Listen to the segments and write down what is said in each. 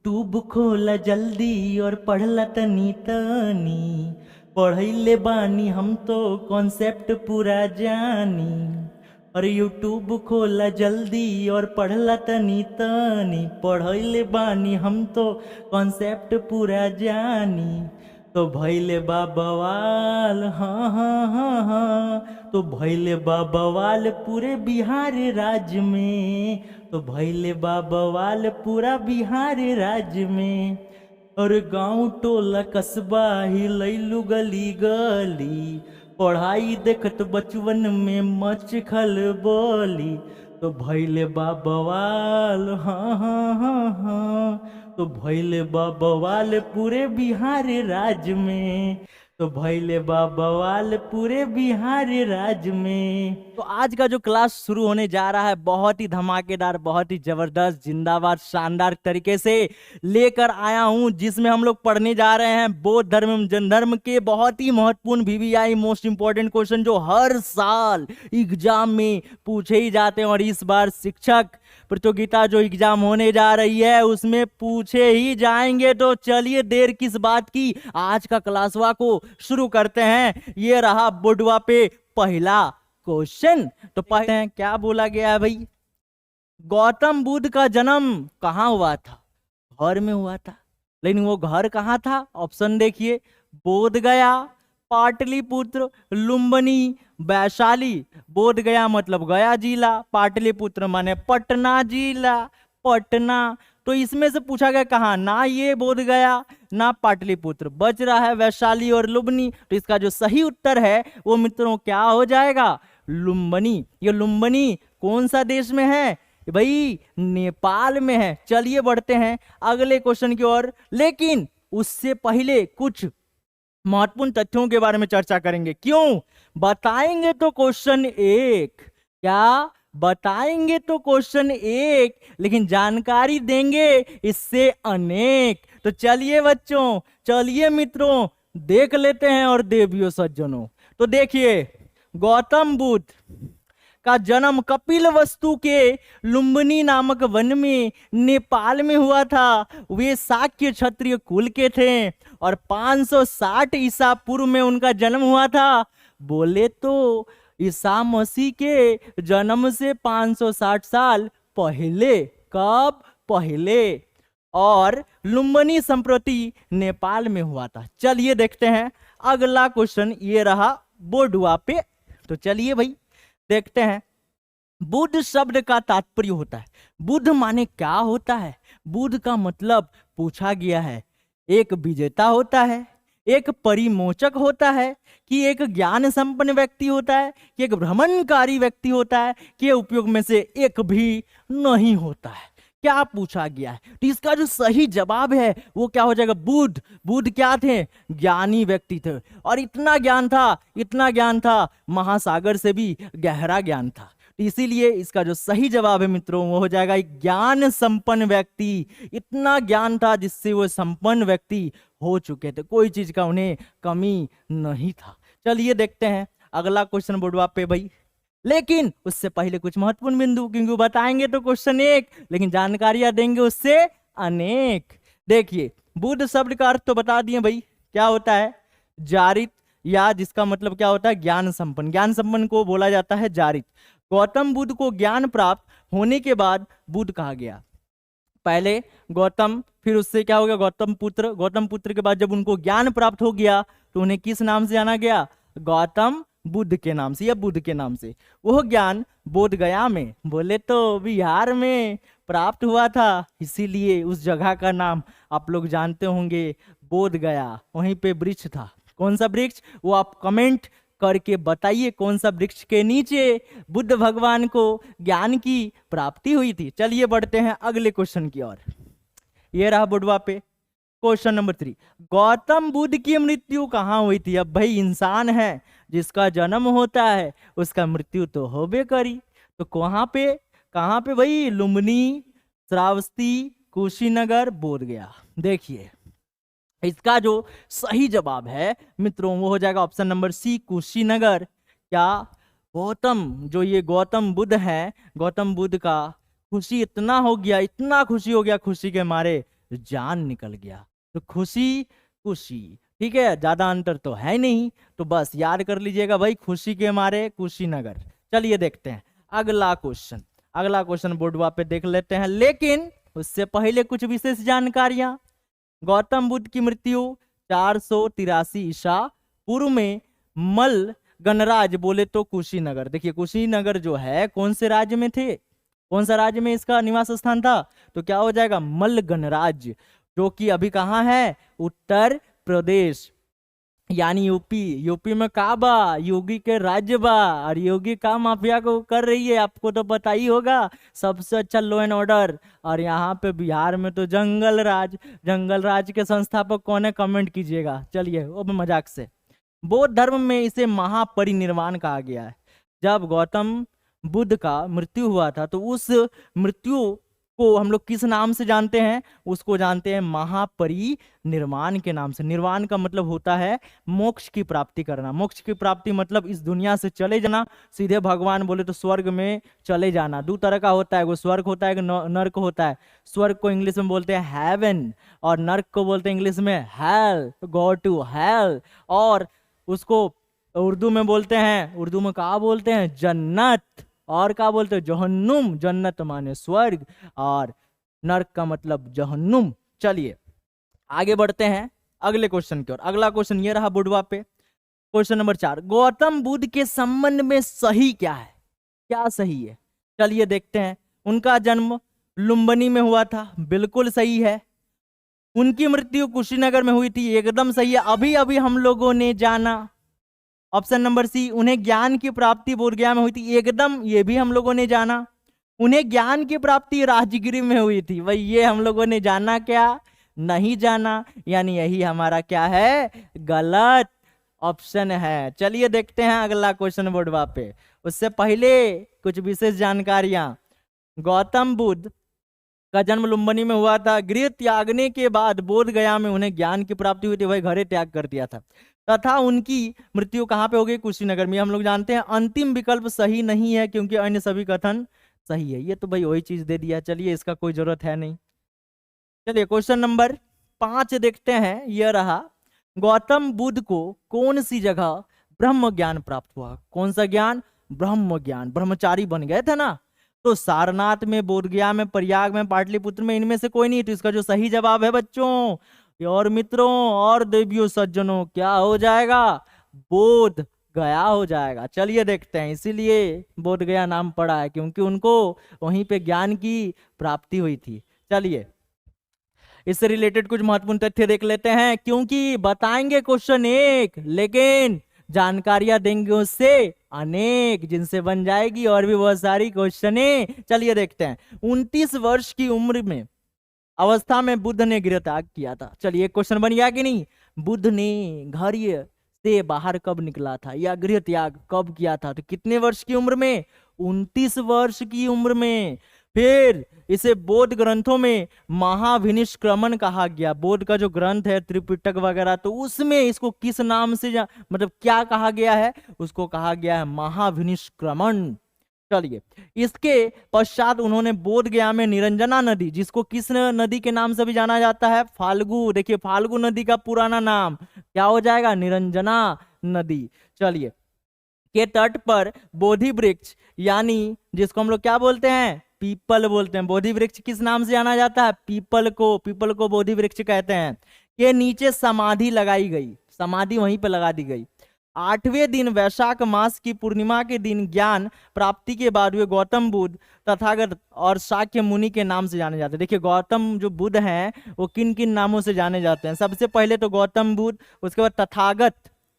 YouTube खोला जल्दी और पढ़ला तनी तनी। पढ़ैले बानी हम तो कॉन्सेप्ट पूरा जानी। और यूट्यूब खोला जल्दी और पढ़ला तनी तनी। पढ़ैले बानी हम तो कॉन्सेप्ट पूरा जानी। तो भैले बा बवाल, हाँ हाँ हाँ हाँ। तो भैले बा बवाल पूरे बिहार राज्य में। तो भैले बा बवाल पूरा बिहार राज्य में। और गांव टोला कस्बा ही लैलू गली गली। पढ़ाई देखत बचवन में मच खलबली। तो भैले बा बवाल, हाँ हाँ हाँ हाँ। तो भैले बा बवाल पूरे बिहार राज्य में। तो भैले बा बवाल पूरे बिहार राज्य में। तो आज का जो क्लास शुरू होने जा रहा है बहुत ही धमाकेदार, बहुत ही जबरदस्त, जिंदाबाद, शानदार तरीके से लेकर आया हूं, जिसमें हम लोग पढ़ने जा रहे हैं बौद्ध धर्म एवं जैन धर्म के बहुत ही महत्वपूर्ण VVI मोस्ट इंपॉर्टेंट क्वेश्चन जो हर साल एग्जाम में पूछे ही जाते हैं। और इस बार शिक्षक प्रतियोगिता जो एग्जाम होने जा रही है उसमें पूछे ही जाएंगे। तो चलिए देर किस बात की, आज का क्लासवा को शुरू करते हैं। ये रहा बोर्डवा पे पहला क्वेश्चन। तो पढ़ते हैं क्या बोला गया है भाई। गौतम बुद्ध का जन्म कहां हुआ था? घर में हुआ था, लेकिन वो घर कहां था? ऑप्शन देखिए, बोध गया, पाटलिपुत्र, लुम्बिनी, वैशाली। बोध गया मतलब गया जिला, पाटलिपुत्र माने पटना जिला, पटना। तो इसमें से पूछा गया कहा, ना ये बोध गया ना पाटलिपुत्र, बच रहा है वैशाली और लुम्बिनी। तो इसका जो सही उत्तर है वो मित्रों क्या हो जाएगा? लुम्बिनी। ये लुम्बिनी कौन सा देश में है भाई? नेपाल में है। चलिए बढ़ते हैं अगले क्वेश्चन की ओर, लेकिन उससे पहले कुछ महत्वपूर्ण तथ्यों के बारे में चर्चा करेंगे। क्यों बताएंगे? तो क्वेश्चन एक, क्या बताएंगे? तो क्वेश्चन एक, लेकिन जानकारी देंगे इससे अनेक। तो चलिए बच्चों, चलिए मित्रों, देख लेते हैं और देवियों सज्जनों। तो देखिए, गौतम बुद्ध का जन्म कपिलवस्तु के लुम्बिनी नामक वन में नेपाल में हुआ था। वे शाक्य क्षत्रिय कुल के थे और 560 ईसा पूर्व में उनका जन्म हुआ था। बोले तो ईसा मसीह के जन्म से 560 साल पहले। कब? पहले। और लुम्बिनी संप्रति नेपाल में हुआ था। चलिए देखते हैं अगला क्वेश्चन। ये रहा बोर्डवा पे। तो चलिए भाई देखते हैं। बुद्ध शब्द का तात्पर्य होता है, बुद्ध माने क्या होता है? बुद्ध का मतलब पूछा गया है, एक विजेता होता है, एक परिमोचक होता है, कि एक ज्ञान संपन्न व्यक्ति होता है, कि एक भ्रमणकारी व्यक्ति होता है, कि उपयोग में से एक भी नहीं होता है। क्या पूछा गया है? तो इसका जो सही जवाब है वो क्या हो जाएगा? बुद्ध। बुद्ध क्या थे? ज्ञानी व्यक्ति थे। और इतना ज्ञान था, इतना ज्ञान था, महासागर से भी गहरा ज्ञान था। तो इसीलिए इसका जो सही जवाब है मित्रों वो हो जाएगा एक ज्ञान संपन्न व्यक्ति। इतना ज्ञान था जिससे वो संपन्न व्यक्ति हो चुके थे, कोई चीज का उन्हें कमी नहीं था। चलिए देखते हैं अगला क्वेश्चन बोर्डवा पे भाई, लेकिन उससे पहले कुछ महत्वपूर्ण बिंदु, क्योंकि बताएंगे तो क्वेश्चन एक, लेकिन जानकारियां देंगे उससे अनेक। देखिए, बुद्ध शब्द का अर्थ तो बता दिए भाई, क्या होता है? जारित, या जिसका मतलब क्या होता है? ज्ञान संपन्न। ज्ञान संपन्न को बोला जाता है जारित। गौतम बुद्ध को ज्ञान प्राप्त होने के बाद बुद्ध कहा गया। पहले गौतम, फिर उससे क्या हो गया? गौतम पुत्र। गौतम पुत्र के बाद जब उनको ज्ञान प्राप्त हो गया तो उन्हें किस नाम से जाना गया? गौतम बुद्ध के नाम से या बुद्ध के नाम से। वह ज्ञान बोध गया में, बोले तो बिहार में प्राप्त हुआ था, इसीलिए उस जगह का नाम आप लोग जानते होंगे, बोध गया। वहीं पे वृक्ष था। कौन सा वृक्ष? वो आप कमेंट करके बताइए कौन सा वृक्ष के नीचे बुद्ध भगवान को ज्ञान की प्राप्ति हुई थी। चलिए बढ़ते हैं अगले क्वेश्चन की ओर। ये रहा बोर्डवा पे क्वेश्चन नंबर 3। गौतम बुद्ध की मृत्यु कहाँ हुई थी? अब भाई इंसान है, जिसका जन्म होता है उसका मृत्यु तो होबे करी। तो कहाँ पे भाई? लुम्बिनी, श्रावस्ती, कुशीनगर, बोधगया। देखिए इसका जो सही जवाब है मित्रों वो हो जाएगा ऑप्शन नंबर सी, कुशीनगर। क्या गौतम, जो ये गौतम बुद्ध है, गौतम बुद्ध का खुशी इतना हो गया, इतना खुशी हो गया, खुशी के मारे जान निकल गया। तो खुशी खुशी, ठीक है, ज्यादा अंतर तो है नहीं, तो बस याद कर लीजिएगा भाई, खुशी के मारे कुशीनगर। चलिए देखते हैं अगला क्वेश्चन। अगला क्वेश्चन बोर्डवा पे देख लेते हैं, लेकिन उससे पहले कुछ विशेष जानकारियां। गौतम बुद्ध की मृत्यु 483 ईसा पूर्व में मल्ल गणराज, बोले तो कुशीनगर। देखिए कुशीनगर जो है कौन से राज्य में थे, कौन सा राज्य में इसका निवास स्थान था, तो क्या हो जाएगा मल्ल गणराज्य, जो कि अभी कहाँ है, उत्तर प्रदेश यानी यूपी। यूपी में का बा, योगी के राज्य बा, और योगी का माफिया को कर रही है, आपको तो पता ही होगा, सबसे अच्छा लॉ एंड ऑर्डर। और यहाँ पे बिहार में तो जंगल राज, जंगल राज के संस्थापक कौन है, कमेंट कीजिएगा। चलिए वो मजाक से। बौद्ध धर्म में इसे महापरिनिर्वाण कहा गया है। जब गौतम बुद्ध का मृत्यु हुआ था तो उस मृत्यु को हम लोग किस नाम से जानते हैं, उसको जानते हैं महापरिनिर्वाण के नाम से। निर्वाण का मतलब होता है मोक्ष की प्राप्ति करना। मोक्ष की प्राप्ति मतलब इस दुनिया से चले जाना, सीधे भगवान बोले तो स्वर्ग में चले जाना। दो तरह का होता है, वो स्वर्ग होता है, एक नर्क होता है। स्वर्ग को इंग्लिश में बोलते हैं हेवन, और नर्क को बोलते हैं इंग्लिश में हेल, गो टू हेल। और उसको उर्दू में बोलते हैं, उर्दू में कहा बोलते हैं, जन्नत, और क्या बोलते हैं, जहन्नुम। जन्नत माने स्वर्ग, और नर्क का मतलब जहन्नुम। चलिए आगे बढ़ते हैं अगले क्वेश्चन की ओर। अगला क्वेश्चन ये रहा बुढ़वा पे, क्वेश्चन नंबर 4। गौतम बुद्ध के संबंध में सही क्या है, क्या सही है, चलिए देखते हैं। उनका जन्म लुम्बिनी में हुआ था, बिल्कुल सही है। उनकी मृत्यु कुशीनगर में हुई थी, एकदम सही है, अभी अभी हम लोगों ने जाना। ऑप्शन नंबर सी, उन्हें ज्ञान की प्राप्ति बोधगया में हुई थी, एकदम ये भी हम लोगों ने जाना। उन्हें ज्ञान की प्राप्ति राजगिरी में हुई थी, भाई ये हम लोगों ने जाना क्या, नहीं जाना, यानी यही हमारा क्या है, गलत ऑप्शन है। चलिए देखते हैं अगला क्वेश्चन बोर्डवा पे। उससे पहले कुछ विशेष जानकारियां। गौतम बुद्ध का जन्म लुम्बिनी में हुआ था। गृह त्यागने के बाद बोध गया में उन्हें ज्ञान की प्राप्ति हुई थी, वही घरे त्याग कर दिया था। तथा उनकी मृत्यु कहाँ पे हो गई, कुशीनगर में। हम लोग जानते हैं अंतिम विकल्प सही नहीं है, क्योंकि अन्य सभी कथन सही है। ये तो भाई वही चीज दे दिया, चलिए इसका कोई जरूरत है नहीं। चलिए क्वेश्चन नंबर 5 देखते हैं, यह रहा। गौतम बुद्ध को कौन सी जगह ब्रह्म ज्ञान प्राप्त हुआ, कौन सा ज्ञान, ब्रह्म ज्ञान। ब्रह्मचारी बन गए थे ना, तो सारनाथ में, बोधगया में, प्रयाग में, पाटलिपुत्र में, इनमें से कोई नहीं। तो इसका जो सही जवाब है बच्चों और मित्रों और देवियों सज्जनों, क्या हो जाएगा, बोध गया हो जाएगा। चलिए देखते हैं, इसीलिए बोध गया नाम पड़ा है, क्योंकि उनको वहीं पे ज्ञान की प्राप्ति हुई थी। चलिए इससे रिलेटेड कुछ महत्वपूर्ण तथ्य देख लेते हैं, क्योंकि बताएंगे क्वेश्चन एक, लेकिन जानकारियां देंगे उससे अनेक, जिनसे बन जाएगी और भी बहुत सारी क्वेश्चनें। चलिए देखते हैं। 29 वर्ष की उम्र में अवस्था में बुद्ध ने गृह त्याग किया था। चलिए एक क्वेश्चन बन गया कि नहीं, बुद्ध ने घर से बाहर कब निकला था, या गृह त्याग कब किया था, तो कितने वर्ष की उम्र में, 29 वर्ष की उम्र में। फिर इसे बौद्ध ग्रंथों में महाविनिष्क्रमण कहा गया। बौद्ध का जो ग्रंथ है त्रिपिटक वगैरह, तो उसमें इसको किस नाम से मतलब क्या कहा गया है, उसको कहा गया है महाविनिष्क्रमण। चलिए इसके पश्चात उन्होंने बोध गया में निरंजना नदी, जिसको किस नदी के नाम से भी जाना जाता है, फाल्गु। देखिए फाल्गु नदी का पुराना नाम क्या हो जाएगा, निरंजना नदी। चलिए के तट पर बोधि वृक्ष, यानी जिसको हम लोग क्या बोलते हैं, पीपल बोलते हैं। बोधि वृक्ष किस नाम से जाना जाता है, पीपल को, पीपल को बोधि वृक्ष कहते हैं। के नीचे समाधि लगाई गई, समाधि वहीं पर लगा दी गई। 8वें दिन वैशाख मास की पूर्णिमा के दिन ज्ञान प्राप्ति के बाद वे गौतम बुद्ध, तथागत और शाक्य मुनि के नाम से जाने जाते हैं। देखिए गौतम जो बुद्ध हैं वो किन किन नामों से जाने जाते हैं, सबसे पहले तो गौतम बुद्ध, उसके बाद तथागत,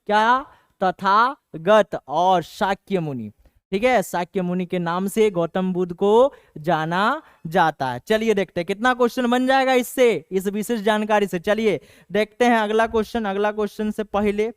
क्या, तथागत और शाक्य मुनि। ठीक है, शाक्य मुनि के नाम से गौतम बुद्ध को जाना जाता है। चलिए देखते हैं कितना क्वेश्चन बन जाएगा इससे, इस विशेष जानकारी से। चलिए देखते हैं अगला क्वेश्चन। अगला क्वेश्चन से पहले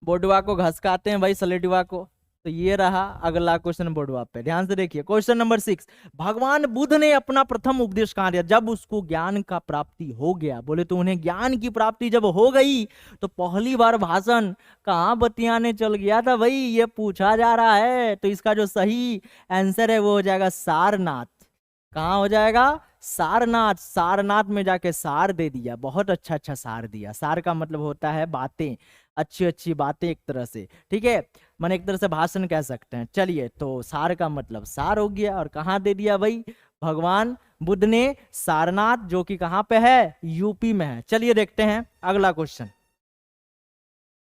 बोर्डवा को घसकाते हैं भाई, सलेटवा को। तो ये रहा अगला क्वेश्चन बोर्डवा पे, ध्यान से देखिए। क्वेश्चन नंबर 6, भगवान बुद्ध ने अपना प्रथम उपदेश कहाँ दिया, जब उसको ज्ञान का प्राप्ति हो गया। बोले तो उन्हें ज्ञान की प्राप्ति जब हो गई तो पहली बार भाषण कहाँ बतियाने चल गया था भाई, ये पूछा जा रहा है। तो इसका जो सही आंसर है वो हो जाएगा सारनाथ। कहाँ हो जाएगा, सारनाथ, सारनाथ में जाके सार दे दिया, बहुत अच्छा अच्छा सार दिया। सार का मतलब होता है बातें, अच्छी अच्छी बातें एक तरह से, ठीक है, माने एक तरह से भाषण कह सकते हैं। चलिए, तो सार का मतलब सार हो गया। और कहाँ दे दिया भाई? भगवान बुद्ध ने सारनाथ, जो कि कहाँ पे है? यूपी में है। चलिए देखते हैं अगला क्वेश्चन।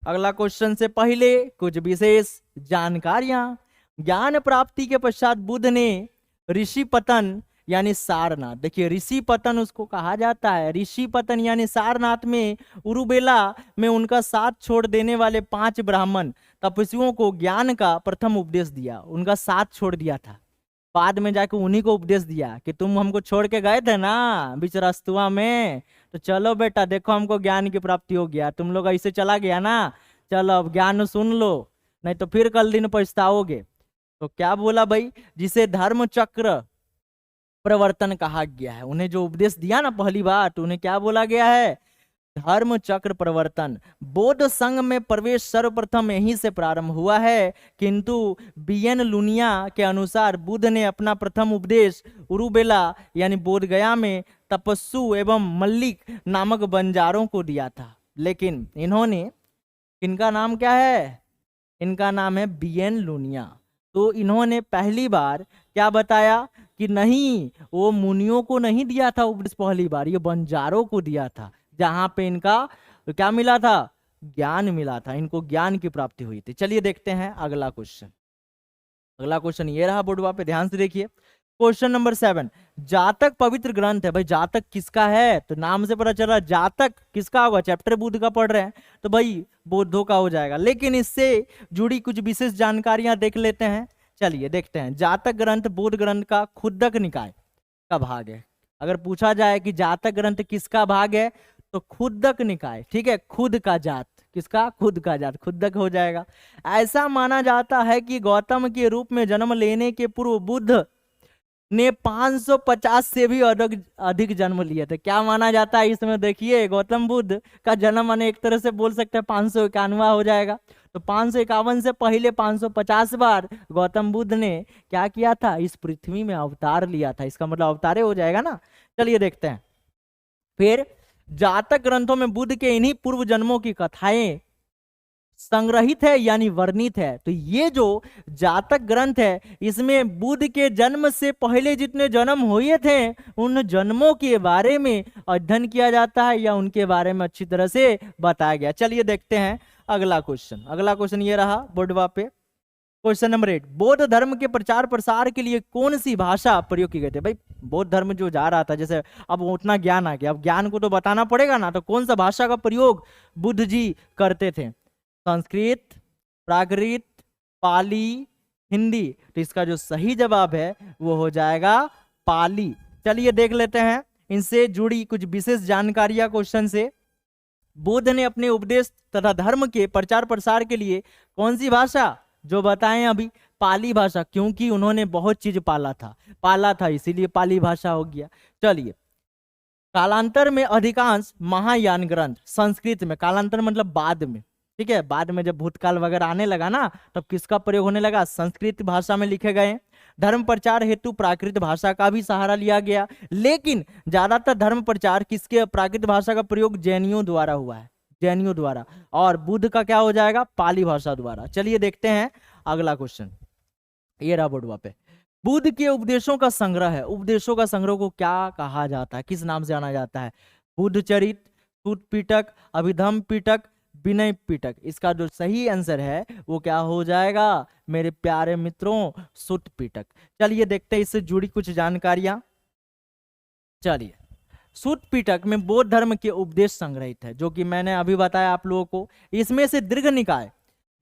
अगला क्वेश्चन से पहले कुछ विशेष जानकारियां। ज्ञान प्राप्ति के पश्चात बुद्ध ने ऋषि पतन यानी सारनाथ, देखिए ऋषि पतन उसको कहा जाता है, ऋषि पतन यानी सारनाथ में उरुबेला में उनका साथ छोड़ देने वाले 5 ब्राह्मण तपस्वियों को ज्ञान का प्रथम उपदेश दिया। उनका साथ छोड़ दिया था, बाद में जाके उन्हीं को उपदेश दिया कि तुम हमको छोड़ के गए थे ना बीच रास्तुआ में, तो चलो बेटा देखो हमको ज्ञान की प्राप्ति हो गया, तुम लोग ऐसे चला गया ना, चलो अब ज्ञान सुन लो, नहीं तो फिर कल दिन पछताओगे। तो क्या बोला भाई? जिसे धर्म चक्र प्रवर्तन कहा गया है, उन्हें जो उपदेश दिया ना पहली बार, तो उन्हें क्या बोला गया है? धर्म चक्र प्रवर्तन। बौद्ध संघ में प्रवेश सर्वप्रथम यहीं से प्रारंभ हुआ है, किंतु बीएन लुनिया के अनुसार बुद्ध ने अपना प्रथम उपदेश उरुबेला यानी बोधगया में तपस्सु एवं मल्लिक नामक बंजारों को दिया था। लेकिन इन्होंने, इनका नाम क्या है? इनका नाम है बीएन लुनिया। तो इन्होंने पहली बार क्या बताया कि नहीं, वो मुनियों को नहीं दिया था उपदेश पहली बार, ये बंजारों को दिया था, जहां पे इनका क्या मिला था? ज्ञान मिला था, इनको ज्ञान की प्राप्ति हुई थी। चलिए देखते हैं अगला क्वेश्चन। अगला क्वेश्चन ये रहा, बोर्डवा पे ध्यान से देखिए। क्वेश्चन नंबर 7, जातक पवित्र ग्रंथ है। भाई जातक किसका है? तो नाम से पता चला जातक किसका होगा, चैप्टर बुद्ध का पढ़ रहे हैं तो भाई बौद्धों का हो जाएगा। लेकिन इससे जुड़ी कुछ विशेष जानकारियां देख लेते हैं। चलिए देखते हैं। जातक ग्रंथ बौद्ध ग्रंथ का खुद्दक निकाय का भाग है। अगर पूछा जाए कि जातक ग्रंथ किसका भाग है, तो खुद्दक निकाय, ठीक है, खुद का जात, किसका? खुद का जात, खुद्दक हो जाएगा। ऐसा माना जाता है कि गौतम के रूप में जन्म लेने के पूर्व बुद्ध ने 550 से भी अधिक जन्म लिए थे। क्या माना जाता है इसमें? देखिए गौतम बुद्ध का जन्म माने एक तरह से बोल सकते हैं 551वां हो जाएगा। तो 551 से पहले 550 बार गौतम बुद्ध ने क्या किया था? इस पृथ्वी में अवतार लिया था। इसका मतलब अवतारे हो जाएगा ना। चलिए देखते हैं। फिर जातक ग्रंथों में बुद्ध के इन्हीं पूर्व जन्मों की कथाएं संग्रहित है यानी वर्णित है। तो ये जो जातक ग्रंथ है, इसमें बुद्ध के जन्म से पहले जितने जन्म हुए थे उन जन्मों के बारे में अध्ययन किया जाता है या उनके बारे में अच्छी तरह से बताया गया। चलिए देखते हैं अगला क्वेश्चन। अगला क्वेश्चन ये रहा बोर्डवा पे। क्वेश्चन नंबर 8, बौद्ध धर्म के प्रचार प्रसार के लिए कौन सी भाषा प्रयोग की गई थी? भाई बौद्ध धर्म जो जा रहा था, जैसे अब उतना ज्ञान आ गया, अब ज्ञान को तो बताना पड़ेगा ना, तो कौन सा भाषा का प्रयोग बुद्ध जी करते थे? संस्कृत, प्राकृत, पाली, हिंदी। तो इसका जो सही जवाब है वो हो जाएगा पाली। चलिए देख लेते हैं इनसे जुड़ी कुछ विशेष जानकारियां क्वेश्चन से। बुद्ध ने अपने उपदेश तथा धर्म के प्रचार प्रसार के लिए कौन सी भाषा, जो बताएं अभी, पाली भाषा, क्योंकि उन्होंने बहुत चीज पाला था इसीलिए पाली भाषा हो गया। चलिए, कालांतर में अधिकांश महायान ग्रंथ संस्कृत में, कालांतर मतलब बाद में, ठीक है, बाद में जब भूतकाल वगैरह आने लगा ना, तब किसका प्रयोग होने लगा? संस्कृत भाषा में लिखे गए। धर्म प्रचार हेतु प्राकृत भाषा का भी सहारा लिया गया, लेकिन ज्यादातर धर्म प्रचार किसके? प्राकृत भाषा का प्रयोग जैनियों द्वारा हुआ है, जैनियों द्वारा। और बुद्ध का क्या हो जाएगा? पाली भाषा द्वारा। चलिए देखते हैं अगला क्वेश्चन। ये रहा बोर्डवा पे। बुद्ध के उपदेशों का संग्रह है। उपदेशों का संग्रह को क्या कहा जाता है, किस नाम से जाना जाता है? बुद्ध चरित, सूत पिटक, अभिधम्म पिटक, विनय पिटक। इसका जो सही आंसर है वो क्या हो जाएगा मेरे प्यारे मित्रों? सूत पिटक। चलिए देखते हैं इससे जुड़ी कुछ जानकारियां। चलिए, सूत पिटक में बौद्ध धर्म के उपदेश संग्रहित है, जो कि मैंने अभी बताया आप लोगों को। इसमें से दीर्घ निकाय,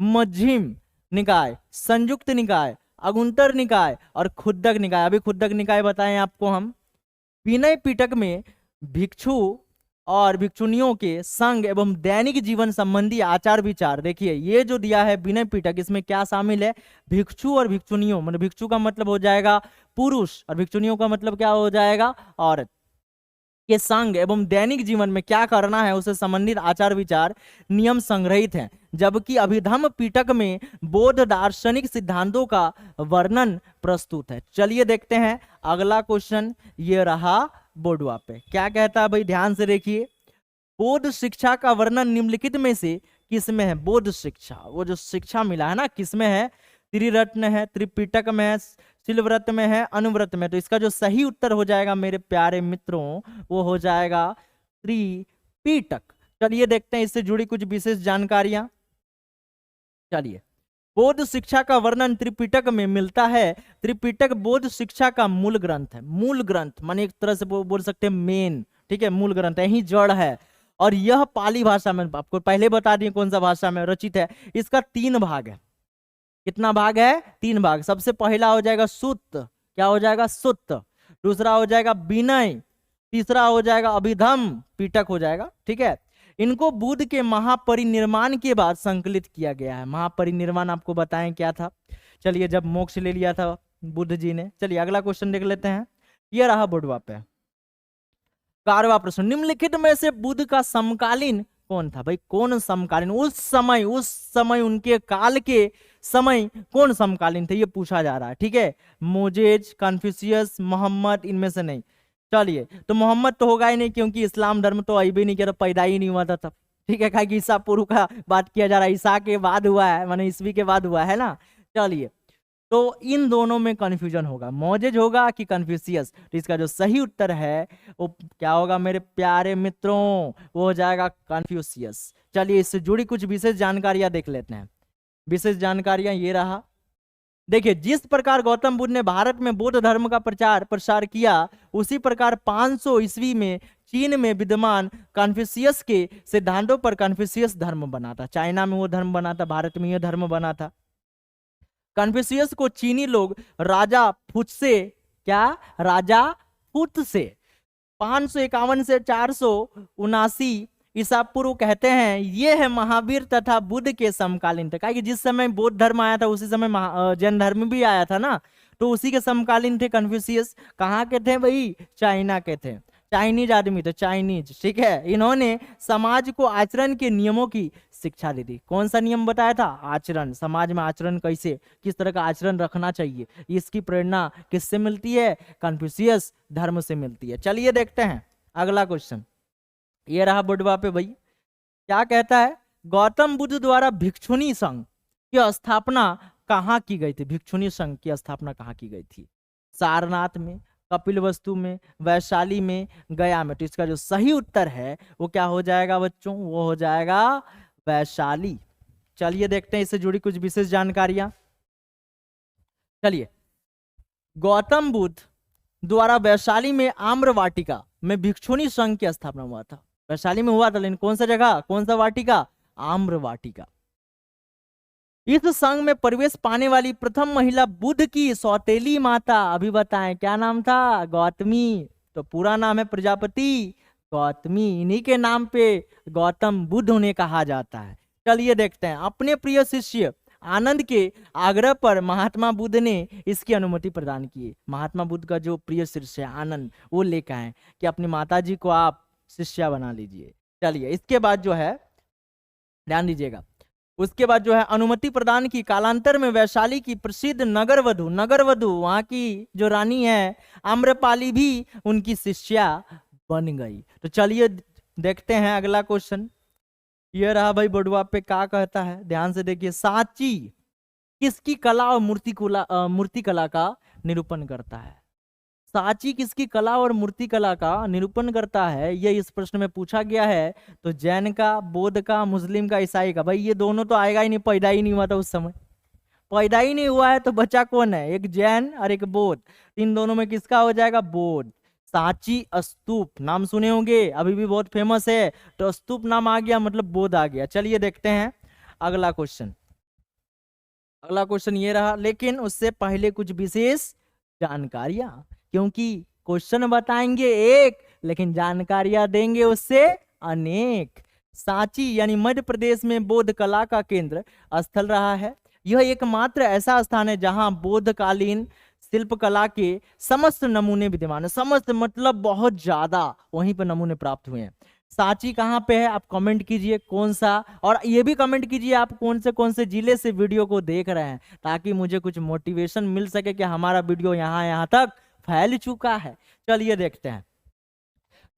मध्यम निकाय, संयुक्त निकाय, अगुंतर निकाय और खुद्दक निकाय, अभी खुद्दक निकाय बताएं आपको हम। विनय पिटक में भिक्षु और भिक्षुनियों के संग एवं दैनिक जीवन संबंधी आचार विचार, देखिए ये जो दिया है विनय पिटक, इसमें क्या शामिल है? भिक्षु और भिक्षुनियों, मतलब भिक्षु का मतलब हो जाएगा पुरुष और भिक्षुनियों का मतलब क्या हो जाएगा? औरत के संग एवं दैनिक जीवन में क्या करना है उससे संबंधित आचार विचार नियम संग्रहित हैं। जबकि अभिधम्म पिटक में बौद्ध दार्शनिक सिद्धांतों का वर्णन प्रस्तुत है। चलिए देखते हैं अगला क्वेश्चन। ये रहा बोडवा पे। क्या कहता है भाई, ध्यान से देखिए। बौद्ध शिक्षा का वर्णन निम्नलिखित में से किस में है? बौद्ध शिक्षा, वो जो शिक्षा मिला है ना, किस में है? त्रिरत्न है, त्रिपिटक में है, शिलव्रत में है, अनुव्रत में। तो इसका जो सही उत्तर हो जाएगा मेरे प्यारे मित्रों, वो हो जाएगा त्रिपिटक। चलिए देखते हैं इससे जुड़ी कुछ विशेष जानकारियां। चलिए, बौद्ध शिक्षा का वर्णन त्रिपिटक में मिलता है। त्रिपिटक बौद्ध शिक्षा का मूल ग्रंथ है। मूल ग्रंथ माने एक तरह से बोल सकते हैं मेन, ठीक है, मूल ग्रंथ है, यही जड़ है। और यह पाली भाषा में, आपको पहले बता दिए कौन सा भाषा में रचित है। इसका 3 भाग है। कितना भाग है? 3 भाग। सबसे पहला हो जाएगा सुत्त, क्या हो जाएगा? सुत्त। दूसरा हो जाएगा विनय, तीसरा हो जाएगा अभिधम पिटक हो जाएगा, ठीक है। इनको बुद्ध के महापरिनिर्वाण के बाद संकलित किया गया है। महापरिनिर्वाण आपको बताएं क्या था? चलिए, जब मोक्ष ले लिया था बुद्ध जी ने। चलिए अगला क्वेश्चन देख लेते हैं। ये रहा बोर्डवा पे 11वां प्रश्न, निम्नलिखित में से बुद्ध का समकालीन कौन था? भाई कौन समकालीन? उस समय उनके काल के समय कौन समकालीन थे, ये पूछा जा रहा है, ठीक है। मोजेज, कन्फ्यूशियस, मोहम्मद, इनमें से नहीं। चलिए, तो मोहम्मद तो होगा ही नहीं, क्योंकि इस्लाम धर्म तो आई भी नहीं किया, पैदा ही नहीं हुआ था तब, ठीक है। कहा कि ईसा पूर्व का बात किया जा रहा है, ईसा के बाद हुआ है, माने ईस्वी के बाद हुआ है ना। चलिए, तो इन दोनों में कंफ्यूजन होगा, मोजेज होगा कि कन्फ्यूशियस। तो इसका जो सही उत्तर है वो क्या होगा मेरे प्यारे मित्रों? वो हो जाएगा कन्फ्यूशियस। चलिए, इससे जुड़ी कुछ विशेष जानकारियां देख लेते हैं। विशेष जानकारियां ये रहा। देखिए, जिस प्रकार गौतम बुद्ध ने भारत में बौद्ध धर्म का प्रचार प्रसार किया, उसी प्रकार 500 ईस्वी में चीन में विद्यमान कन्फ्यूशियस के सिद्धांतों पर कन्फ्यूशियस धर्म बना था। चाइना में वो धर्म बना था, भारत में यह धर्म बना था। कन्फ्यूशियस को चीनी लोग राजा फुट से, क्या? राजा फुट से 551 से 479 ईसा पूर्व कहते हैं। ये है महावीर तथा बुद्ध के समकालीन थे। कहा कि जिस समय बौद्ध धर्म आया था उसी समय जैन धर्म भी आया था ना, तो उसी के समकालीन थे कन्फ्यूशियस। कहाँ के थे भाई? चाइना के थे, चाइनीज आदमी थे, चाइनीज, ठीक है। इन्होंने समाज को आचरण के नियमों की शिक्षा दी थी। कौन सा नियम बताया था? आचरण। समाज में आचरण कैसे, किस तरह का आचरण रखना चाहिए, इसकी प्रेरणा किससे मिलती है? कन्फ्यूशियस धर्म से मिलती है। चलिए देखते हैं अगला क्वेश्चन। ये रहा बोर्डवा पे भाई। क्या कहता है? गौतम बुद्ध द्वारा भिक्षुणी संघ की स्थापना कहाँ की गई थी? भिक्षुणी संघ की स्थापना कहाँ की गई थी? सारनाथ में, कपिलवस्तु में, वैशाली में, गया में। तो इसका जो सही उत्तर है वो क्या हो जाएगा बच्चों? वो हो जाएगा वैशाली। चलिए देखते हैं इससे जुड़ी कुछ विशेष जानकारियां। चलिए, गौतम बुद्ध द्वारा वैशाली में आम्र वाटिका में भिक्षुणी संघ की स्थापना हुआ था। वैशाली में हुआ था, लेकिन कौन सा जगह, कौन सा वाटिका? आम्र वाटिका। इस संघ में प्रवेश पाने वाली प्रथम महिला बुद्ध की सौतेली माता, अभी बताएं क्या नाम था? गौतमी। तो पूरा नाम है प्रजापति गौतमी। इन्हीं के नाम पे गौतम बुद्ध उन्हें कहा जाता है। चलिए देखते हैं। अपने प्रिय शिष्य आनंद के आग्रह पर महात्मा बुद्ध ने इसकी अनुमति प्रदान की। महात्मा बुद्ध का जो प्रिय शिष्य है आनंद, वो लेकर आए कि अपनी माता जी को आप शिष्या बना लीजिए। चलिए, इसके बाद जो है ध्यान दीजिएगा, उसके बाद जो है अनुमति प्रदान की। कालांतर में वैशाली की प्रसिद्ध नगरवधु वहां की जो रानी है आम्रपाली भी उनकी शिष्या बन गई। तो चलिए देखते हैं अगला क्वेश्चन। ये रहा भाई बोर्डवा पे। क्या कहता है? ध्यान से देखिए। सांची किसकी कला और मूर्तिकला का निरूपण करता है? सांची किसकी कला और मूर्तिकला का निरूपण करता है? ये इस प्रश्न में पूछा गया है। तो जैन का, बौद्ध का, मुस्लिम का, ईसाई का। भाई ये दोनों तो आएगा ही नहीं, पैदा ही नहीं हुआ था उस समय, पैदा ही नहीं हुआ है, तो बचा कौन है? एक जैन और एक बौद्ध। इन दोनों में किसका हो जाएगा? बौद्ध। सांची स्तूप नाम सुने होंगे, अभी भी बहुत फेमस है। तो स्तूप नाम आ गया मतलब बौद्ध आ गया। चलिए देखते हैं अगला क्वेश्चन। अगला क्वेश्चन ये रहा, लेकिन उससे पहले कुछ विशेष जानकारियां, क्योंकि क्वेश्चन बताएंगे एक लेकिन जानकारियां देंगे उससे अनेक। सांची यानी मध्य प्रदेश में बौद्ध कला का केंद्र स्थल रहा है। यह एकमात्र ऐसा स्थान है जहां बौद्धकालीन शिल्पकला के समस्त नमूने विद्यमान है। समस्त मतलब बहुत ज्यादा वहीं पर नमूने प्राप्त हुए हैं। सांची कहाँ पे है? आप कमेंट कीजिए कौन सा, और ये भी कमेंट कीजिए आप कौन से जिले से वीडियो को देख रहे हैं, ताकि मुझे कुछ मोटिवेशन मिल सके कि हमारा वीडियो यहाँ तक फैल चुका है। चलिए देखते हैं।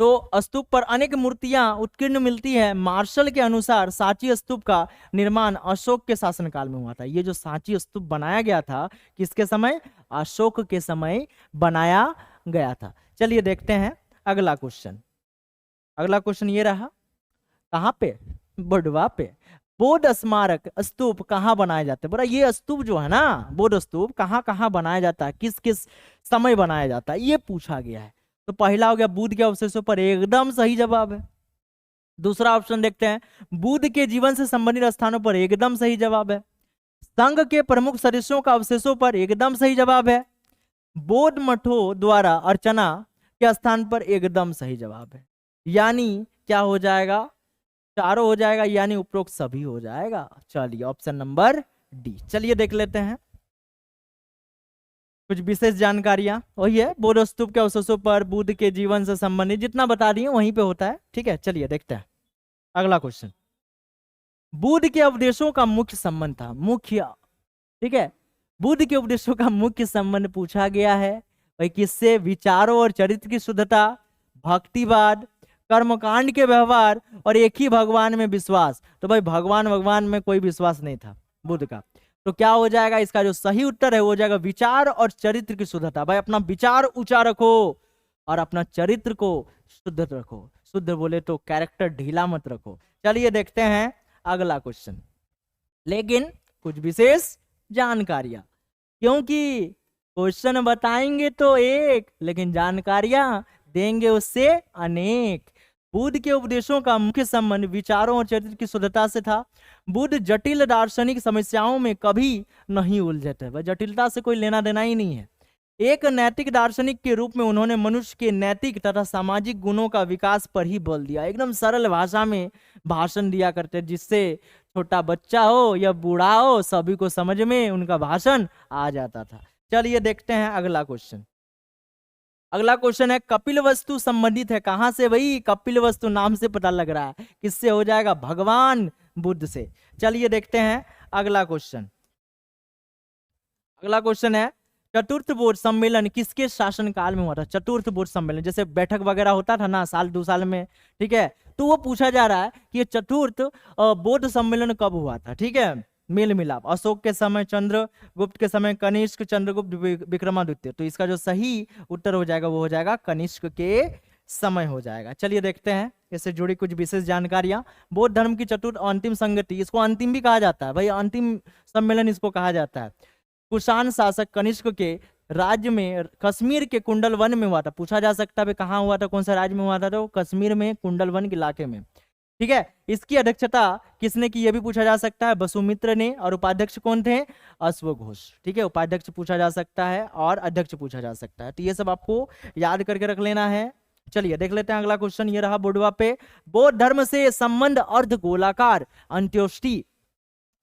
तो स्तूप पर अनेक मूर्तियां उत्कीर्ण मिलती है। मार्शल के अनुसार सांची स्तूप का निर्माण अशोक के शासनकाल में हुआ था। ये जो सांची स्तूप बनाया गया था किसके समय? अशोक के समय बनाया गया था। चलिए देखते हैं अगला क्वेश्चन। अगला क्वेश्चन ये रहा, कहाँ पे? बड़वा पे। बौद्ध स्मारक स्तूप कहाँ बनाए जाते हैं? बोला ये स्तूप जो है ना, बौद्ध स्तूप कहाँ कहाँ बनाया जाता है, किस किस समय बनाया जाता है, ये पूछा गया है। तो पहला हो गया बुद्ध के अवशेषों पर, एकदम सही जवाब है। दूसरा ऑप्शन देखते हैं, बुद्ध के जीवन से संबंधित स्थानों पर, एकदम सही जवाब है। संघ के प्रमुख सदस्यों का अवशेषों पर, एकदम सही जवाब है। बौद्ध मठों द्वारा अर्चना के स्थान पर, एकदम सही जवाब है। यानी क्या हो जाएगा? चारों हो जाएगा, यानी उपरोक्त सभी हो जाएगा। चलिए ऑप्शन नंबर डी। चलिए देख लेते हैं कुछ विशेष जानकारियां। वही है, बौद्ध स्तूप के अवशेषों पर बुद्ध के जीवन से संबंधित जितना बता दिए वहीं पे होता है। ठीक है, चलिए देखते हैं अगला क्वेश्चन। बुद्ध के उपदेशों का मुख्य संबंध था, मुख्य, ठीक है, बुद्ध के उपदेशों का मुख्य संबंध पूछा गया है भाई किससे? विचारों और चरित्र की शुद्धता, भक्तिवाद, कर्मकांड के व्यवहार और एक ही भगवान में विश्वास। तो भाई भगवान में कोई विश्वास नहीं था बुद्ध का। तो क्या हो जाएगा? इसका जो सही उत्तर है वो हो जाएगा विचार और चरित्र की शुद्धता। भाई अपना विचार ऊंचा रखो और अपना चरित्र को शुद्ध रखो। शुद्ध बोले तो कैरेक्टर ढीला मत रखो। चलिए देखते हैं अगला क्वेश्चन, लेकिन कुछ विशेष जानकारियां, क्योंकि क्वेश्चन बताएंगे तो एक, लेकिन जानकारियां देंगे उससे अनेक। बुद्ध के उपदेशों का मुख्य संबंध विचारों और चरित्र की शुद्धता से था। बुद्ध जटिल दार्शनिक समस्याओं में कभी नहीं उलझे थे। वह जटिलता से कोई लेना देना ही नहीं है। एक नैतिक दार्शनिक के रूप में उन्होंने मनुष्य के नैतिक तथा सामाजिक गुणों का विकास पर ही बल दिया। एकदम सरल भाषा में भाषण दिया करते, जिससे छोटा बच्चा हो या बूढ़ा हो सभी को समझ में उनका भाषण आ जाता था। चलिए देखते हैं अगला क्वेश्चन। अगला क्वेश्चन है कपिल वस्तु संबंधित है कहां से? भाई कपिल वस्तु नाम से पता लग रहा है, किससे हो जाएगा? भगवान बुद्ध से। चलिए देखते हैं अगला क्वेश्चन। अगला क्वेश्चन है चतुर्थ बौद्ध सम्मेलन किसके शासनकाल में हुआ था? चतुर्थ बौद्ध सम्मेलन, जैसे बैठक वगैरह होता था ना साल 2 साल में, ठीक है, तो वो पूछा जा रहा है कि ये चतुर्थ बौद्ध सम्मेलन कब हुआ था। ठीक है, मेल मिलाप, अशोक के समय चंद्रगुप्त के समय कनिष्क, चंद्रगुप्त विक्रमादित्य। तो इसका जो सही उत्तर हो जाएगा वो हो जाएगा कनिष्क के समय हो जाएगा। चलिए देखते हैं इससे जुड़ी कुछ विशेष जानकारियां। बौद्ध धर्म की चतुर्थ अंतिम संगति, इसको अंतिम भी कहा जाता है भाई, अंतिम सम्मेलन इसको कहा जाता है। कुषाण शासक कनिष्क के राज्य में कश्मीर के कुंडल वन में हुआ था। पूछा जा सकता है कहाँ हुआ था, कौन सा राज्य में हुआ था? तो कश्मीर में कुंडल वन के इलाके में। ठीक है, इसकी अध्यक्षता किसने की, यह भी पूछा जा सकता है, वसुमित्र ने। और उपाध्यक्ष कौन थे? अश्वघोष। ठीक है, उपाध्यक्ष पूछा जा सकता है और अध्यक्ष पूछा जा सकता है। तो ये सब आपको याद करके रख लेना है। चलिए देख लेते हैं अगला क्वेश्चन। ये रहा बोर्डवा पे, बौद्ध धर्म से संबंध अर्ध गोलाकार अंत्योष्टि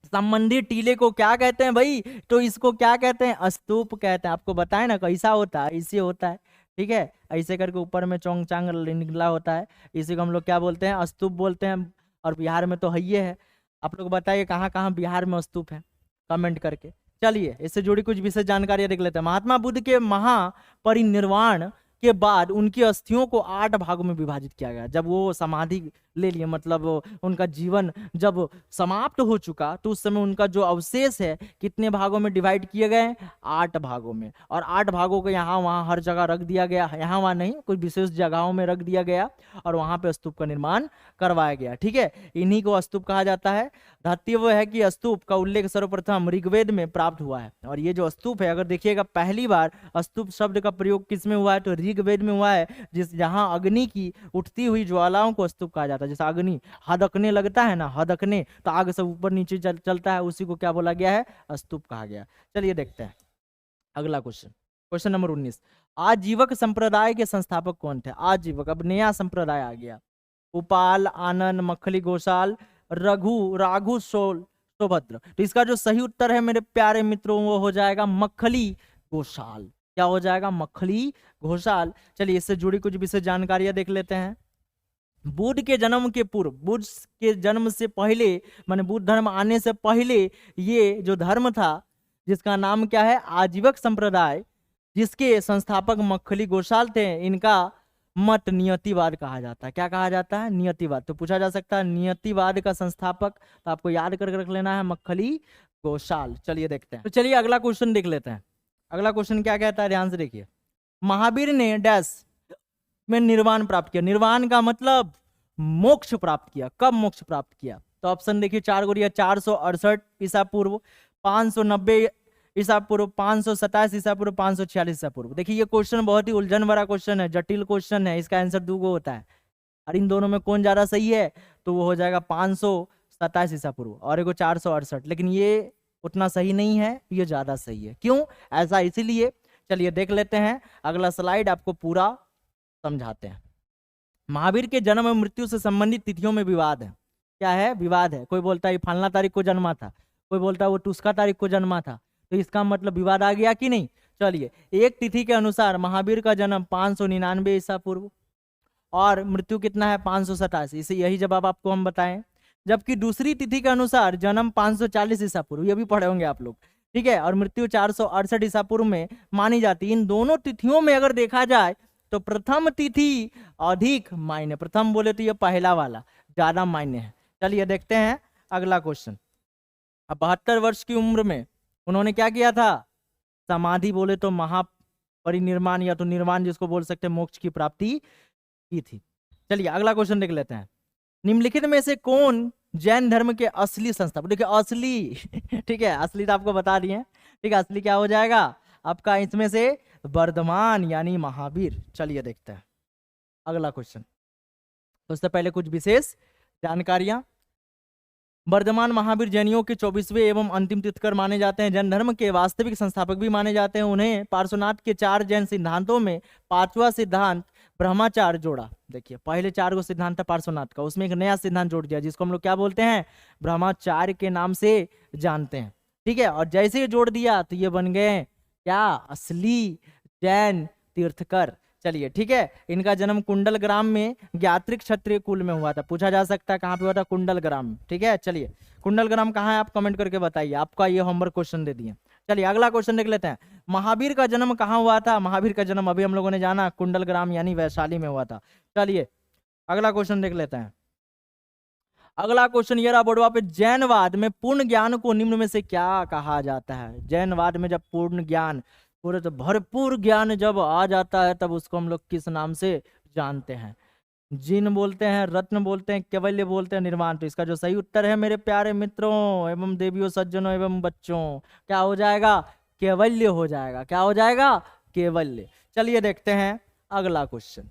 संबंधी टीले को क्या कहते हैं भाई? तो इसको क्या कहते हैं? स्तूप कहते हैं। आपको बताए ना कैसा होता है, इसे होता है। ठीक है, ऐसे करके ऊपर में चोंग चांग निकला होता है, इसी को हम लोग क्या बोलते हैं? स्तूप बोलते हैं। और बिहार में तो है ये है। आप लोग बताइए कहाँ कहाँ बिहार में स्तूप है, कमेंट करके। चलिए इससे जुड़ी कुछ विशेष जानकारी देख लेते हैं। महात्मा बुद्ध के महापरिनिर्वाण के बाद उनकी अस्थियों को 8 भागों में विभाजित किया गया। जब वो समाधि ले लिए, मतलब उनका जीवन जब समाप्त हो चुका, तो उस समय उनका जो अवशेष है कितने भागों में डिवाइड किए गए? 8 भागों में। और 8 भागों को यहाँ वहाँ हर जगह रख दिया गया, यहाँ वहाँ नहीं, कुछ विशेष जगहों में रख दिया गया और वहाँ पे स्तूप का निर्माण करवाया गया। ठीक है, इन्हीं को स्तूप कहा जाता है। धत्व है कि स्तूप का उल्लेख सर्वप्रथम ऋग्वेद में प्राप्त हुआ है। और ये जो स्तूप है, अगर देखिएगा पहली बार स्तूप शब्द का प्रयोग किस में हुआ है? तो ऋग्वेद में हुआ है, जिस जहाँ अग्नि की उठती हुई ज्वालाओं को स्तूप कहा जाता है। जैसे अग्नि हदकने लगता है ना, हदकने, तो आग से ऊपर नीचे चलता है, उसी को क्या बोला गया है? स्तूप कहा गया। चलिए देखते हैं अगला क्वेश्चन। क्वेश्चन नंबर 19, आजीवक संप्रदाय के संस्थापक कौन थे? आजीवक, अब नया संप्रदाय आ गया। उपाल, आनंद, मखली घोषाल, राघु सोभद्र। तो इसका जो सही उत्तर है मेरे प्यारे मित्रों वो हो जाएगा मखली घोषाल। क्या हो जाएगा? मखली घोषाल। चलिए इससे जुड़ी कुछ विशेष जानकारियां देख लेते हैं। बुद्ध के जन्म के पूर्व, बुद्ध के जन्म से पहले, माने बुद्ध धर्म आने से पहले, ये जो धर्म था जिसका नाम क्या है? आजीवक संप्रदाय, जिसके संस्थापक मखली घोषाल थे, इनका मत नियतिवाद कहा जाता है। क्या कहा जाता है? नियतिवाद। तो पूछा जा सकता है नियतिवाद का संस्थापक, तो आपको याद करके रख लेना है मक्खली गोशाल। चलिए देखते हैं। तो चलिए अगला क्वेश्चन देख लेते हैं। अगला क्वेश्चन क्या कहता है, ध्यान से देखिए। महावीर ने डैश में निर्वाण प्राप्त किया। निर्वाण का मतलब मोक्ष प्राप्त किया। कब मोक्ष प्राप्त किया? तो ऑप्शन देखिए, 4 गुड़िया 468 ईसा पूर्व, 590 ईसा पूर्व, 527 ईसा पूर्व, 546 ईसा पूर्व। देखिए ये क्वेश्चन बहुत ही उलझन भरा क्वेश्चन है, जटिल क्वेश्चन है। इसका आंसर 2 होता है और इन दोनों में कौन ज्यादा सही है? तो वो हो जाएगा 527 ईसा पूर्व और एगो 468। लेकिन ये उतना सही नहीं है, ये ज्यादा सही है। क्यों ऐसा? इसीलिए चलिए देख लेते हैं। अगला स्लाइड आपको पूरा समझाते हैं। महावीर के जन्म और मृत्यु से संबंधित तिथियों में विवाद है। क्या है? विवाद है। कोई बोलता है फलना तारीख को जन्मा था, कोई बोलता है वो टुस्का तारीख को जन्मा था। तो इसका मतलब विवाद आ गया कि नहीं? चलिए, एक तिथि के अनुसार महावीर का जन्म 599 ईसा पूर्व और मृत्यु कितना है? 587। इसे यही जवाब आपको हम बताएं। जबकि दूसरी तिथि के अनुसार जन्म 540 ईसा पूर्व, ये भी पढ़े होंगे आप लोग, ठीक है, और मृत्यु 468 ईसा पूर्व में मानी जाती। इन दोनों तिथियों में अगर देखा जाए तो प्रथम तिथि अधिक मायने, प्रथम बोले तो ये पहला वाला ज्यादा मायने है। चलिए देखते हैं अगला क्वेश्चन। अब 72 वर्ष की उम्र में उन्होंने क्या किया था? समाधि बोले तो महापरिनिर्वाण या तो निर्वाण जिसको बोल सकते हैं, मोक्ष की प्राप्ति की थी। चलिए अगला क्वेश्चन देख लेते हैं। निम्नलिखित में से कौन जैन धर्म के असली संस्थापक? देखिए असली ठीक है, असली तो आपको बता दिए, ठीक है। असली क्या हो जाएगा आपका? इसमें से वर्धमान यानी महावीर। चलिए देखते हैं अगला क्वेश्चन। उससे पहले कुछ विशेष जानकारियां। वर्धमान महावीर जैनियों के 24वें एवं अंतिम तीर्थंकर माने जाते हैं। जैन धर्म के वास्तविक संस्थापक भी माने जाते हैं। उन्हें पार्श्वनाथ के 4 जैन सिद्धांतों में 5वां सिद्धांत ब्रह्माचार जोड़ा। देखिए पहले 4 गो सिद्धांत था पार्श्वनाथ का, उसमें एक नया सिद्धांत जोड़ दिया जिसको हम लोग क्या बोलते हैं? ब्रह्माचार्य के नाम से जानते हैं, ठीक है। और जैसे ही जोड़ दिया तो ये बन गए क्या? असली जैन तीर्थकर। चलिए ठीक है। इनका जन्म कुंडल ग्राम में ज्ञात्रिक क्षत्रिय कुल में हुआ था। पूछा जा सकता है कहाँ पे हुआ था? कुंडल ग्राम, ठीक है। चलिए कुंडल ग्राम कहाँ है आप कमेंट करके बताइए, आपका ये होमवर्क क्वेश्चन दे दिए। चलिए अगला क्वेश्चन देख लेते हैं। महावीर का जन्म कहाँ हुआ था? महावीर का जन्म अभी हम लोगों ने जाना कुंडल ग्राम यानी वैशाली में हुआ था। चलिए अगला क्वेश्चन देख लेते हैं। अगला क्वेश्चन ये रहा बोर्डवा पे, जैनवाद में पूर्ण ज्ञान को निम्न में से क्या कहा जाता है? जैनवाद में जब पूर्ण ज्ञान, पूरे तो भरपूर ज्ञान जब आ जाता है तब उसको हम लोग किस नाम से जानते हैं? जिन बोलते हैं, रत्न बोलते हैं, कैवल्य बोलते हैं, निर्वाण। तो इसका जो सही उत्तर है मेरे प्यारे मित्रों एवं देवियों सज्जनों एवं बच्चों, क्या हो जाएगा? कैवल्य हो जाएगा। क्या हो जाएगा? कैवल्य। चलिए देखते हैं अगला क्वेश्चन।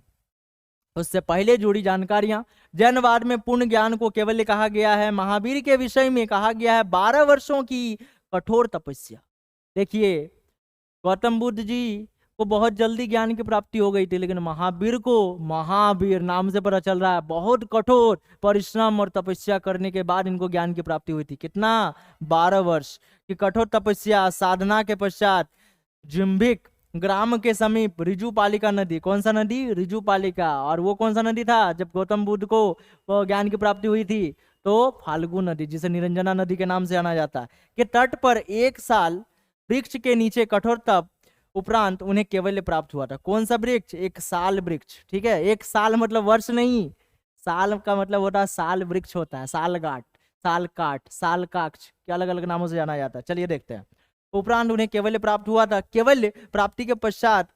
उससे पहले जुड़ी जानकारियां। जैनवाद में पूर्ण ज्ञान को कैवल्य कहा गया है। महावीर के विषय में कहा गया है 12 वर्षों की कठोर तपस्या। देखिए गौतम बुद्ध जी को बहुत जल्दी ज्ञान की प्राप्ति हो गई थी, लेकिन महावीर को, महावीर नाम से पता चल रहा है, बहुत कठोर परिश्रम और तपस्या करने के बाद इनको ज्ञान की प्राप्ति हुई थी। कितना? 12 वर्ष की कठोर तपस्या साधना के पश्चात जिम्भिक ग्राम के समीप ऋजुपालिका नदी, कौन सा नदी? ऋजुपालिका। और वो कौन सा नदी था जब गौतम बुद्ध को ज्ञान की प्राप्ति हुई थी? तो फाल्गु नदी, जिसे निरंजना नदी के नाम से जाना जाता है, के तट पर 1 साल वृक्ष के नीचे कठोर तप उपरांत उन्हें कैवल्य प्राप्त हुआ था। कौन सा वृक्ष? 1 साल वृक्ष, ठीक है। 1 साल मतलब वर्ष नहीं, साल का मतलब होता है साल वृक्ष होता है, साल गाठ, साल काठ, साल काक्ष के अलग अलग नामों से जाना जाता है। चलिए देखते हैं। उपरांत उन्हें कैवल्य प्राप्त हुआ था। कैवल्य प्राप्ति के पश्चात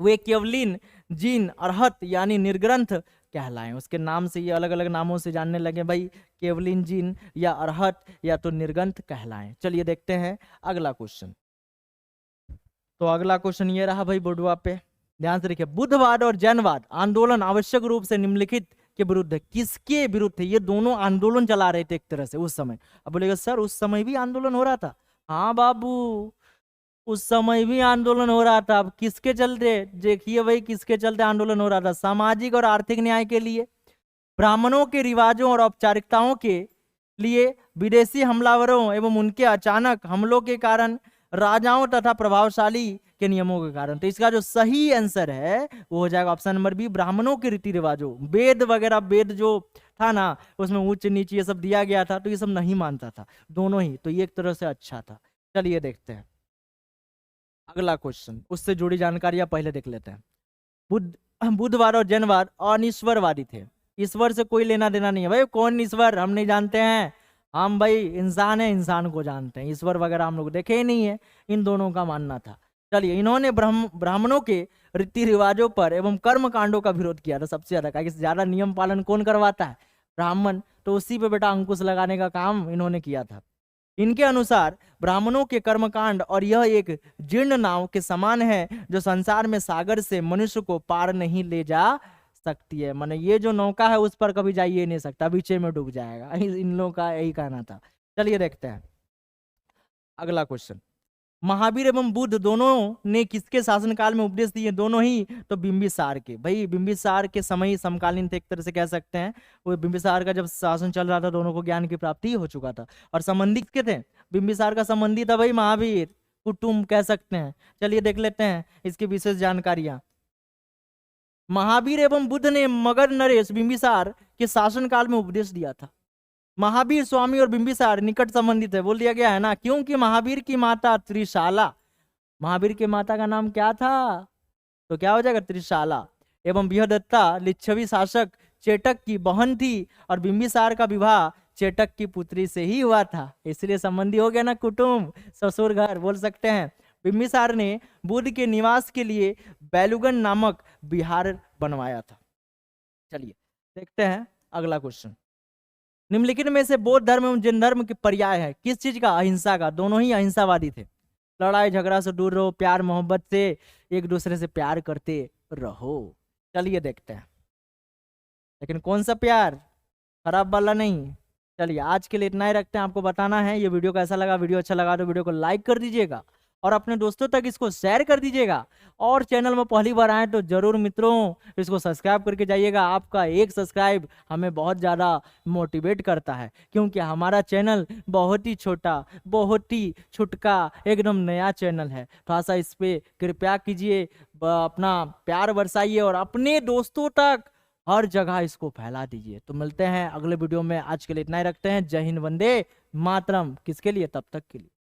वे केवलिन जिन अरहत यानी निर्ग्रंथ कहलाएं। उसके नाम से ये अलग अलग नामों से जानने लगे भाई, केवलिन जिन या अरहत या तो निर्ग्रंथ कहलाएं। चलिए देखते हैं अगला क्वेश्चन। तो अगला क्वेश्चन ये रहा भाई बोर्डवा पे, ध्यान से देखिए। बुद्धवाद और जैनवाद आंदोलन आवश्यक रूप से निम्नलिखित के विरुद्ध है। किसके विरुद्ध थे? ये दोनों आंदोलन चला रहे थे एक तरह से उस समय। अब बोलेगा सर उस समय भी आंदोलन हो रहा था। हाँ बाबू, उस समय भी आंदोलन हो रहा था। अब किसके चलते? देखिए भाई किसके चलते आंदोलन हो रहा था? सामाजिक और आर्थिक न्याय के लिए, ब्राह्मणों के रिवाजों और औपचारिकताओं के लिए, विदेशी हमलावरों एवं उनके अचानक हमलों के कारण, राजाओं तथा प्रभावशाली के नियमों के कारण। तो इसका जो सही आंसर है वो हो जाएगा ऑप्शन नंबर बी, ब्राह्मणों के रीति रिवाजों। वेद वगैरह, वेद जो था ना उसमें ऊंच नीच ये सब दिया गया था, तो ये सब नहीं मानता था दोनों ही। तो ये एक तरह से अच्छा था। चलिए देखते हैं अगला क्वेश्चन, उससे जुड़ी जानकारियां पहले देख लेते हैं। बुद्ध बुधवार और जनवार अनिश्वरवादी थे। ईश्वर से कोई लेना देना नहीं है भाई, कौन ईश्वर हम नहीं जानते हैं, हम भाई इंसान है, इंसान को जानते हैं, ईश्वर वगैरह हम लोग देखे ही नहीं है। इन दोनों का मानना था। चलिए, इन्होंने ब्राह्मणों के रीति रिवाजों पर एवं कर्म कांडों का विरोध किया था सबसे ज्यादा, क्योंकि ज्यादा नियम पालन कौन करवाता है, ब्राह्मण, तो उसी पे बेटा अंकुश लगाने का काम इन्होंने किया था। इनके अनुसार ब्राह्मणों के कर्मकांड और यह एक जीर्ण नाव के समान है जो संसार में सागर से मनुष्य को पार नहीं ले जा सकती है। माने ये जो नौका है उस पर कभी जाइए नहीं सकता, बीचे में डूब जाएगा। इन लोगों का यही कहना था। चलिए देखते हैं अगला क्वेश्चन। महावीर एवं बुद्ध दोनों ने किसके शासनकाल में उपदेश दिए? दोनों ही तो बिंबिसार के। भाई बिंबिसार के समय ही समकालीन थे एक तरह से कह सकते हैं। वो बिंबिसार का जब शासन चल रहा था दोनों को ज्ञान की प्राप्ति हो चुका था। और संबंधी किसके थे? बिंबिसार का संबंधी था भाई महावीर, कुटुंब कह सकते हैं। चलिए देख लेते हैं इसकी विशेष जानकारियां। महावीर एवं बुद्ध ने मगध नरेश बिंबिसार के शासनकाल में उपदेश दिया था। महावीर स्वामी और बिंबिसार निकट संबंधित है, बोल दिया गया है ना, क्योंकि महावीर की माता त्रिशाला, महावीर की माता का नाम क्या था? तो क्या हो जाएगा? त्रिशाला। एवं बृहदत्ता लिच्छवी शासक चेटक की बहन थी और बिंबिसार का विवाह चेटक की पुत्री से ही हुआ था, इसलिए संबंधी हो गया ना, कुटुंब, ससुर घर बोल सकते हैं। बिंबिसार ने बुद्ध के निवास के लिए बैलुगन नामक विहार बनवाया था। चलिए देखते हैं अगला क्वेश्चन। निम्नलिखित में से बौद्ध धर्म एवं जैन धर्म के पर्याय है किस चीज का? अहिंसा का। दोनों ही अहिंसावादी थे। लड़ाई झगड़ा से दूर रहो, प्यार मोहब्बत से एक दूसरे से प्यार करते रहो। चलिए देखते हैं, लेकिन कौन सा प्यार? खराब वाला नहीं। चलिए आज के लिए इतना ही रखते हैं। आपको बताना है ये वीडियो कैसा लगा। वीडियो अच्छा लगा तो वीडियो को लाइक कर दीजिएगा और अपने दोस्तों तक इसको शेयर कर दीजिएगा। और चैनल में पहली बार आए तो जरूर मित्रों इसको सब्सक्राइब करके जाइएगा। आपका एक सब्सक्राइब हमें बहुत ज़्यादा मोटिवेट करता है, क्योंकि हमारा चैनल बहुत ही छोटा, बहुत ही छुटका, एकदम नया चैनल है। थोड़ा सा इस पर कृपया कीजिए, अपना प्यार बरसाइए और अपने दोस्तों तक हर जगह इसको फैला दीजिए। तो मिलते हैं अगले वीडियो में। आज के लिए इतना ही रखते हैं। जय हिंद, वंदे मातरम। किसके लिए? तब तक के लिए।